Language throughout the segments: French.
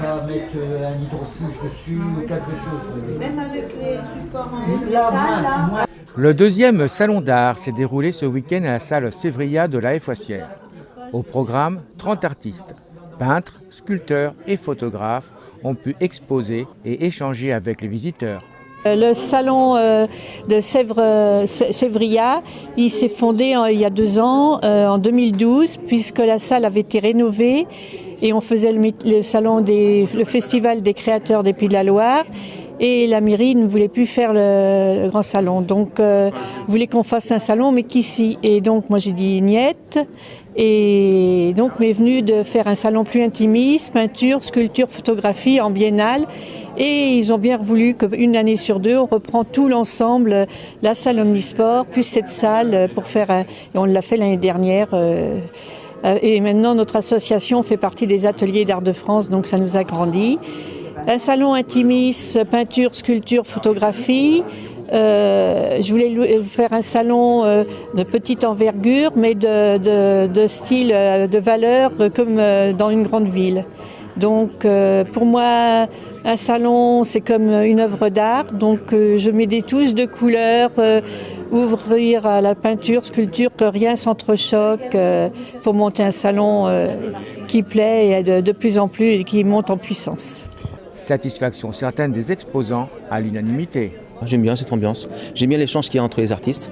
pas mettre un hydrofuge dessus ou quelque chose. Même avec les supports en métal, là. Le deuxième salon d'art s'est déroulé ce week-end à la salle Sévria de la Haie Foissière. Au programme, 30 artistes, peintres, sculpteurs et photographes ont pu exposer et échanger avec les visiteurs. Le salon de Sévria, il s'est fondé il y a 2 ans, en 2012, puisque la salle avait été rénovée et on faisait le festival des créateurs des Pays de la Loire. Et la mairie ne voulait plus faire le grand salon. Donc, voulait qu'on fasse un salon, mais qu'ici. Et donc, moi, j'ai dit niette. Et donc, m'est venu de faire un salon plus intimiste, peinture, sculpture, photographie en biennale. Et ils ont bien voulu qu'une année sur 2, on reprend tout l'ensemble, la salle omnisport, plus cette salle pour faire. Et on l'a fait l'année dernière. Et maintenant, notre association fait partie des ateliers d'art de France, donc ça nous a grandi. Un salon intimiste, peinture, sculpture, photographie. Je voulais faire un salon de petite envergure, mais de style, de valeur, comme dans une grande ville. Donc, pour moi, un salon, c'est comme une œuvre d'art. Donc, je mets des touches de couleurs, ouvrir à la peinture, sculpture, que rien s'entrechoque pour monter un salon qui plaît et de plus en plus et qui monte en puissance. Satisfaction certaine des exposants à l'unanimité. J'aime bien cette ambiance. J'aime bien l'échange qu'il y a entre les artistes.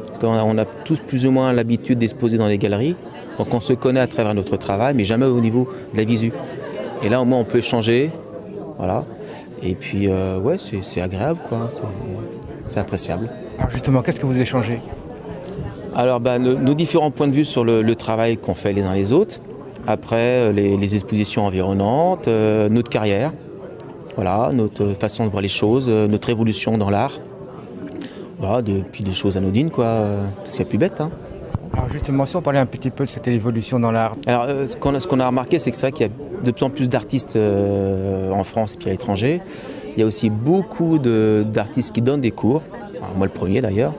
Parce qu'on a tous plus ou moins l'habitude d'exposer dans les galeries. Donc on se connaît à travers notre travail, mais jamais au niveau de la visu. Et là, au moins, on peut échanger. Voilà. Et puis, ouais, c'est agréable, quoi. C'est appréciable. Alors justement, qu'est-ce que vous échangez ? Alors, nos différents points de vue sur le travail qu'on fait les uns les autres. Après, les expositions environnantes, notre carrière. Voilà, notre façon de voir les choses, notre évolution dans l'art. Voilà, puis des choses anodines, quoi. C'est ce qu'il y a de plus bête, hein. Alors justement, si on parlait un petit peu de cette évolution dans l'art. Alors, ce qu'on a remarqué, c'est que c'est vrai qu'il y a de plus en plus d'artistes en France et puis à l'étranger. Il y a aussi beaucoup d'artistes qui donnent des cours. Alors, moi, le premier d'ailleurs.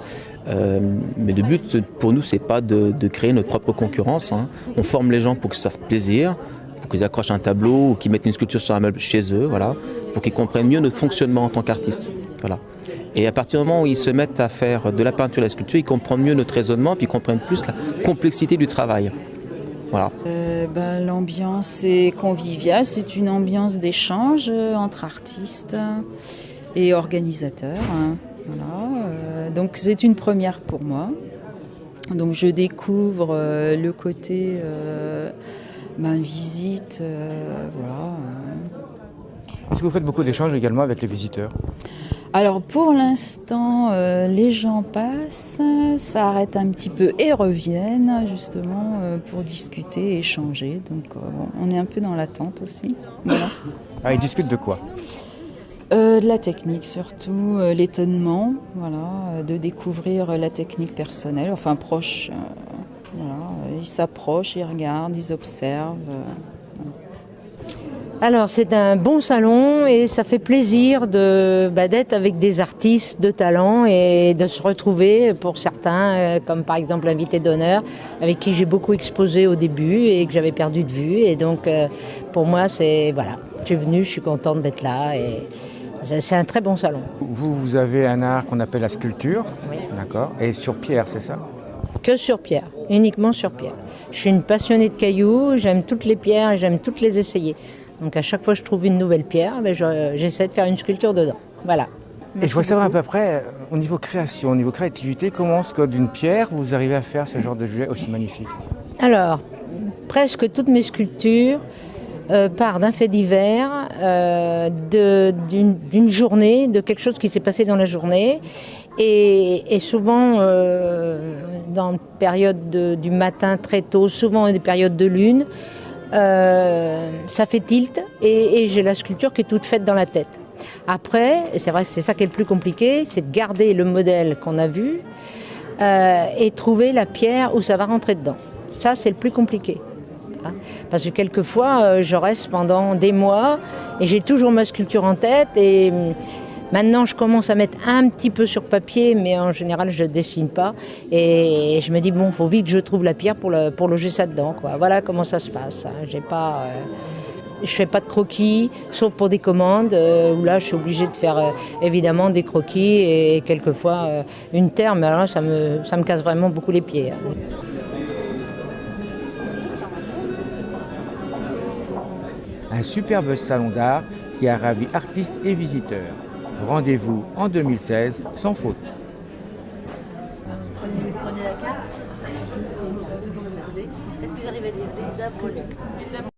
Mais le but pour nous, c'est pas de créer notre propre concurrence, hein. On forme les gens pour que ça se fasse plaisir, pour qu'ils accrochent un tableau ou qu'ils mettent une sculpture sur un meuble chez eux, voilà, pour qu'ils comprennent mieux notre fonctionnement en tant qu'artistes. Voilà. Et à partir du moment où ils se mettent à faire de la peinture et de la sculpture, ils comprennent mieux notre raisonnement, puis ils comprennent plus la complexité du travail. Voilà. L'ambiance est conviviale, c'est une ambiance d'échange entre artistes et organisateurs, hein. Voilà. Donc c'est une première pour moi. Donc je découvre le côté visite, voilà. Est-ce que vous faites beaucoup d'échanges également avec les visiteurs ? Alors pour l'instant, les gens passent, s'arrêtent un petit peu et reviennent justement pour discuter, échanger. Donc on est un peu dans l'attente aussi. Voilà. Ah, ils discutent de quoi ? De la technique surtout, l'étonnement, voilà, de découvrir la technique personnelle, enfin proche. Voilà, ils s'approchent, ils regardent, ils observent. Alors c'est un bon salon et ça fait plaisir d'être avec des artistes de talent et de se retrouver pour certains, comme par exemple l'invité d'honneur, avec qui j'ai beaucoup exposé au début et que j'avais perdu de vue. Et donc pour moi, je suis venue, je suis contente d'être là et c'est un très bon salon. Vous avez un art qu'on appelle la sculpture, oui. D'accord, et sur pierre, c'est ça ? Que sur pierre, uniquement sur pierre. Je suis une passionnée de cailloux, j'aime toutes les pierres et j'aime toutes les essayer. Donc à chaque fois que je trouve une nouvelle pierre, j'essaie de faire une sculpture dedans. Voilà. Et je voudrais savoir à peu près, au niveau création, au niveau créativité, comment est-ce que d'une pierre, vous arrivez à faire ce genre de jouet aussi magnifique ? Alors, presque toutes mes sculptures partent d'un fait divers, d'une journée, de quelque chose qui s'est passé dans la journée. Et souvent, dans une période du matin très tôt, souvent des périodes de lune, ça fait tilt et j'ai la sculpture qui est toute faite dans la tête. Après, et c'est vrai, c'est ça qui est le plus compliqué, c'est de garder le modèle qu'on a vu et trouver la pierre où ça va rentrer dedans. Ça, c'est le plus compliqué. Parce que quelquefois, je reste pendant des mois et j'ai toujours ma sculpture en tête et maintenant, je commence à mettre un petit peu sur papier, mais en général, je ne dessine pas. Et je me dis, faut vite que je trouve la pierre pour loger ça dedans, quoi. Voilà comment ça se passe. J'ai pas... je fais pas de croquis, sauf pour des commandes, où là je suis obligée de faire évidemment des croquis et quelquefois une terre, mais alors ça me casse vraiment beaucoup les pieds. Un superbe salon d'art qui a ravi artistes et visiteurs. Rendez-vous en 2016 sans faute. Prenez la carte. Est-ce que j'arrive à dire des œuvres